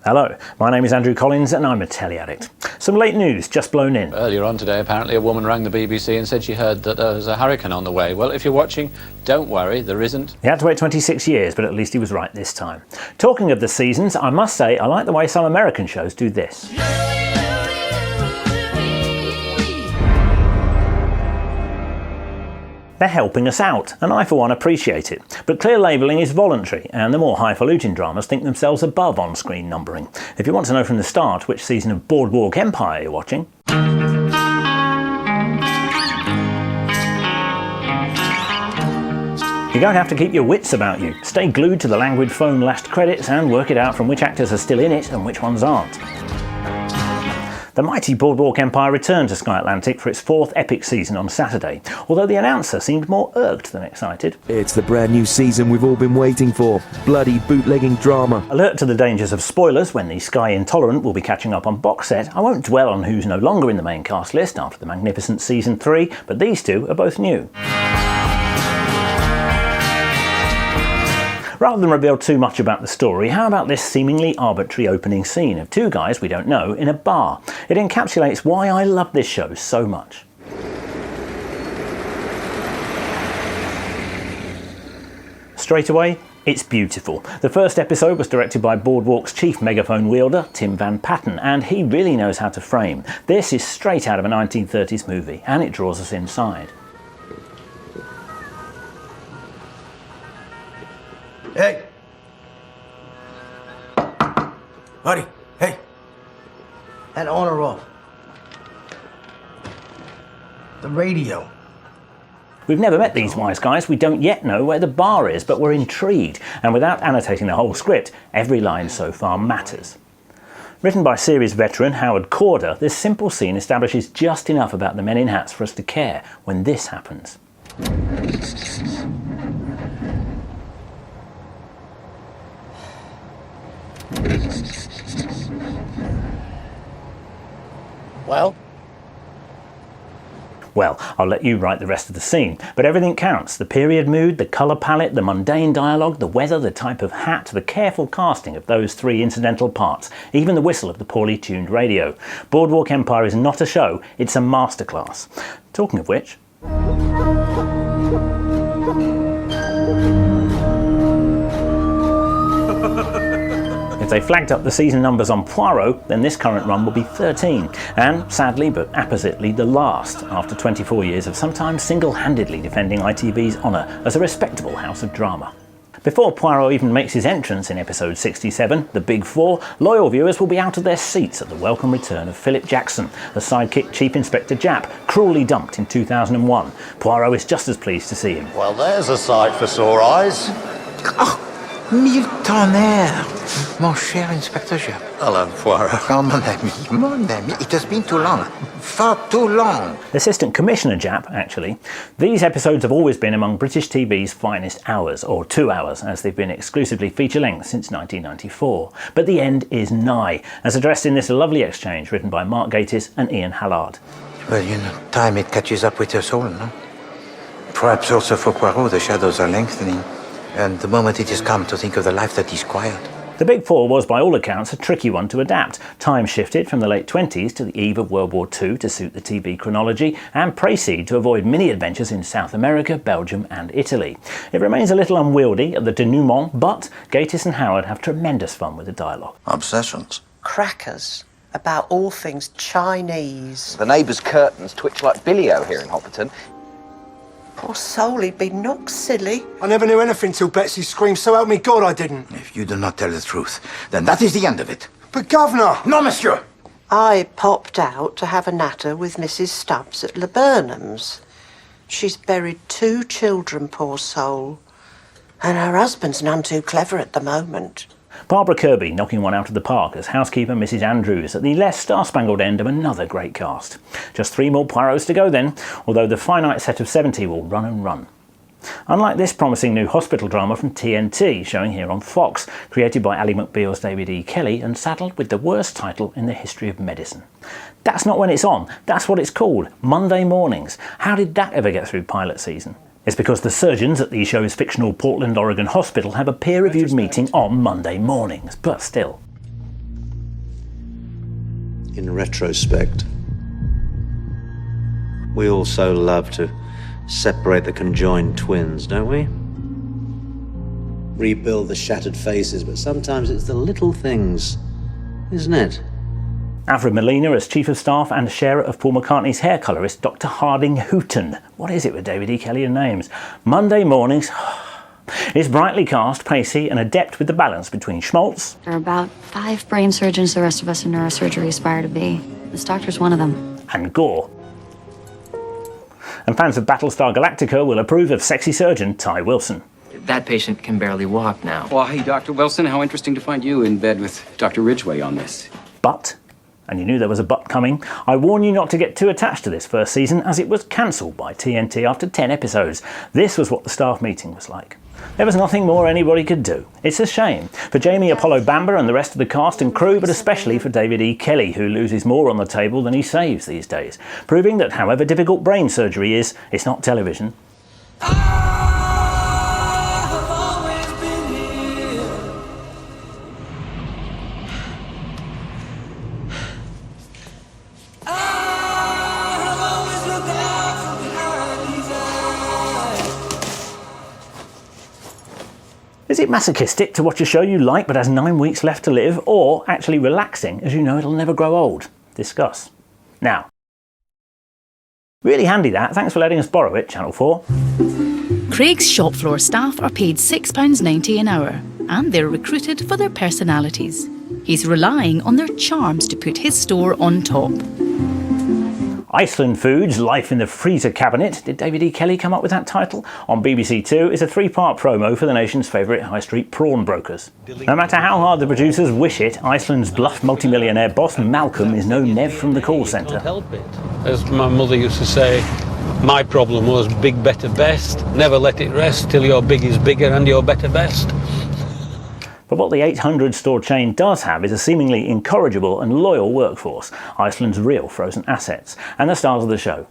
Hello, my name is Andrew Collins and I'm a telly addict. Some late news just blown in. Earlier on today, apparently, a woman rang the BBC and said she heard that there was a hurricane on the way. Well, if you're watching, don't worry, there isn't. He had to wait 26 years, but at least he was right this time. Talking of the seasons, I must say I like the way some American shows do this. They're helping us out, and I for one appreciate it. But clear labelling is voluntary, and the more highfalutin dramas think themselves above on-screen numbering. If you want to know from the start which season of Boardwalk Empire you're watching, you're going to have to keep your wits about you. Stay glued to the languid phone-lashed credits and work it out from which actors are still in it and which ones aren't. The mighty Boardwalk Empire returned to Sky Atlantic for its fourth epic season on Saturday, although the announcer seemed more irked than excited. It's the brand new season we've all been waiting for. Bloody bootlegging drama. Alert to the dangers of spoilers when the Sky Intolerant will be catching up on box set, I won't dwell on who's no longer in the main cast list after the magnificent season 3, but these two are both new. Rather than reveal too much about the story, how about this seemingly arbitrary opening scene of two guys we don't know in a bar? It encapsulates why I love this show so much. Straight away, it's beautiful. The first episode was directed by Boardwalk's chief megaphone wielder, Tim Van Patten, and he really knows how to frame. This is straight out of a 1930s movie, and it draws us inside. Hey! Buddy, hey! And on or off? The radio. We've never met these wise guys, we don't yet know where the bar is, but we're intrigued, and without annotating the whole script, every line so far matters. Written by series veteran Howard Corder, this simple scene establishes just enough about the men in hats for us to care when this happens. Well? Well, I'll let you write the rest of the scene, but everything counts. The period mood, the colour palette, the mundane dialogue, the weather, the type of hat, the careful casting of those three incidental parts, even the whistle of the poorly tuned radio. Boardwalk Empire is not a show, it's a masterclass. Talking of which... If they flagged up the season numbers on Poirot, then this current run will be 13, and sadly but appositely the last, after 24 years of sometimes single-handedly defending ITV's honour as a respectable house of drama. Before Poirot even makes his entrance in episode 67, The Big Four, loyal viewers will be out of their seats at the welcome return of Philip Jackson, the sidekick Chief Inspector Japp, cruelly dumped in 2001. Poirot is just as pleased to see him. Well, there's a sight for sore eyes. Oh, mille tonnerres, mon cher Inspector Japp. Hello, Poirot. Oh, mon ami, it has been too long, far too long. Assistant Commissioner Japp, actually. These episodes have always been among British TV's finest hours, or 2 hours, as they've been exclusively feature-length since 1994. But the end is nigh, as addressed in this lovely exchange written by Mark Gatiss and Ian Hallard. Well, you know, time it catches up with your soul, no? Perhaps also for Poirot, the shadows are lengthening, and the moment it has come to think of the life that he's quiet. The Big Four was, by all accounts, a tricky one to adapt. Time shifted from the late 20s to the eve of World War II to suit the TV chronology, and Précis to avoid mini-adventures in South America, Belgium and Italy. It remains a little unwieldy at the denouement, but Gatiss and Howard have tremendous fun with the dialogue. Obsessions. Crackers about all things Chinese. The neighbours' curtains twitch like billy-o here in Hopperton. Poor soul, he'd be knocked silly. I never knew anything till Betsy screamed, so help me God I didn't. If you do not tell the truth, then that is the end of it. But Governor! No, monsieur! I popped out to have a natter with Mrs. Stubbs at Laburnham's. She's buried 2 children, poor soul. And her husband's none too clever at the moment. Barbara Kirby knocking one out of the park as housekeeper Mrs. Andrews at the less star-spangled end of another great cast. Just 3 more Poirots to go then, although the finite set of 70 will run and run. Unlike this promising new hospital drama from TNT, showing here on Fox, created by Ally McBeal's David E. Kelly and saddled with the worst title in the history of medicine. That's not when it's on, that's what it's called, Monday Mornings. How did that ever get through pilot season? It's because the surgeons at the show's fictional Portland, Oregon hospital have a peer-reviewed meeting on Monday mornings, but still. In retrospect, we also love to separate the conjoined twins, don't we? Rebuild the shattered faces, but sometimes it's the little things, isn't it? Alfred Molina as Chief of Staff and sharer of Paul McCartney's hair colourist, Dr. Harding Hooton. What is it with David E. Kelly and names? Monday mornings is brightly cast, pacey and adept with the balance between schmaltz. There are about 5 brain surgeons the rest of us in neurosurgery aspire to be. This doctor's one of them. And gore. And fans of Battlestar Galactica will approve of sexy surgeon Ty Wilson. That patient can barely walk now. Well, hey, Dr. Wilson, how interesting to find you in bed with Dr. Ridgway on this. But, and you knew there was a but coming, I warn you not to get too attached to this first season as it was cancelled by TNT after 10 episodes. This was what the staff meeting was like. There was nothing more anybody could do. It's a shame for Jamie Apollo Bamber and the rest of the cast and crew, but especially for David E. Kelly, who loses more on the table than he saves these days, proving that however difficult brain surgery is, it's not television. Is it masochistic to watch a show you like but has 9 weeks left to live, or actually relaxing as you know it'll never grow old? Discuss. Now, really handy that, thanks for letting us borrow it, Channel 4. Craig's shop floor staff are paid £6.90 an hour, and they're recruited for their personalities. He's relying on their charms to put his store on top. Iceland Foods, Life in the Freezer Cabinet, did David E. Kelly come up with that title? On BBC Two is a 3-part promo for the nation's favourite high street prawn brokers. No matter how hard the producers wish it, Iceland's bluff multimillionaire boss Malcolm is no Nev from the call centre. As my mother used to say, my problem was big, better, best. Never let it rest till your big is bigger and your better best. But what the 800-store chain does have is a seemingly incorrigible and loyal workforce, Iceland's real frozen assets, and the stars of the show.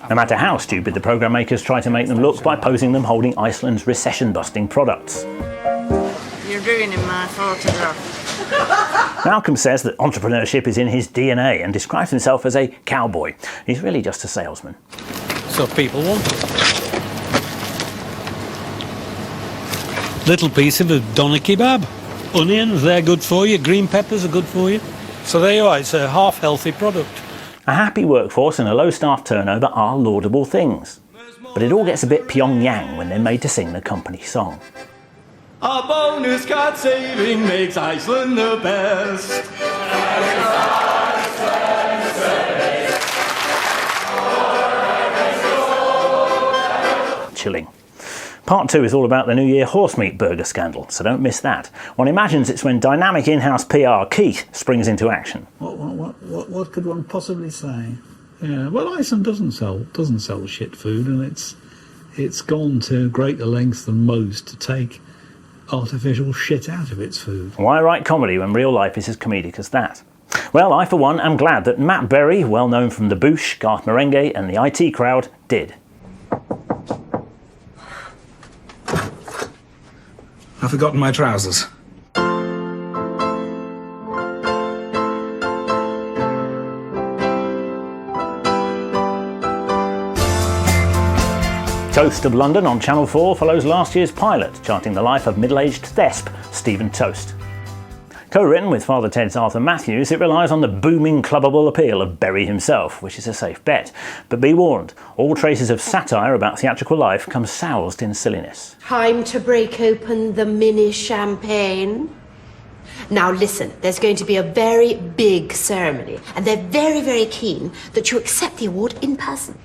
No matter how stupid the programme makers try to make them look by posing them holding Iceland's recession-busting products. You're ruining my photograph. Malcolm says that entrepreneurship is in his DNA and describes himself as a cowboy. He's really just a salesman. So people want it. Little piece of a doner kebab. Onions, they're good for you. Green peppers are good for you. So there you are, it's a half-healthy product. A happy workforce and a low staff turnover are laudable things. But it all gets a bit Pyongyang when they're made to sing the company song. A bonus card saving makes Iceland the best. Chilling. Part 2 is all about the New Year horse meat burger scandal, so don't miss that. One imagines it's when dynamic in-house PR Keith springs into action. What could one possibly say? Yeah, well, Iceland doesn't sell shit food, and it's gone to greater lengths than most to take artificial shit out of its food. Why write comedy when real life is as comedic as that? Well, I for one am glad that Matt Berry, well known from The Boosh, Garth Marenghi and the IT Crowd, did. I've forgotten my trousers. Toast of London on Channel 4 follows last year's pilot, charting the life of middle-aged thesp Stephen Toast. Co-written with Father Ted's Arthur Matthews, it relies on the booming clubbable appeal of Berry himself, which is a safe bet. But be warned, all traces of satire about theatrical life come soused in silliness. Time to break open the mini champagne. Now listen, there's going to be a very big ceremony, and they're very, very keen that you accept the award in person.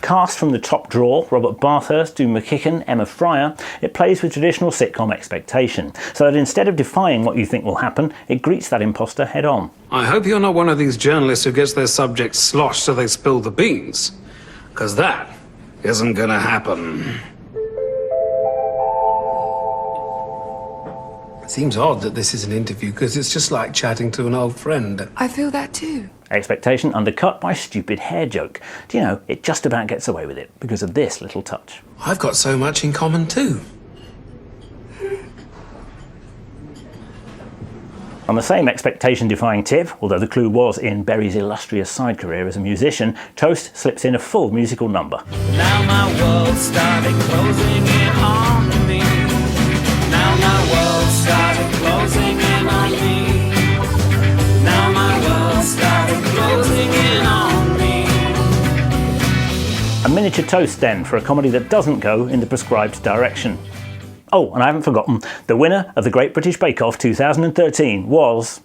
Cast from the top draw, Robert Bathurst, Stu McKicken, Emma Fryer, it plays with traditional sitcom expectation, so that instead of defying what you think will happen, it greets that imposter head on. I hope you're not one of these journalists who gets their subjects sloshed so they spill the beans. Because that isn't gonna happen. It seems odd that this is an interview, because it's just like chatting to an old friend. I feel that too. Expectation undercut by stupid hair joke. Do you know, it just about gets away with it because of this little touch. I've got so much in common too. On the same expectation-defying tip, although the clue was in Berry's illustrious side career as a musician, Toast slips in a full musical number. Now my world started closing in on me. Now my world started closing in on me. Now my world started closing in on me. A miniature toast then for a comedy that doesn't go in the prescribed direction. Oh, and I haven't forgotten, the winner of the Great British Bake Off 2013 was...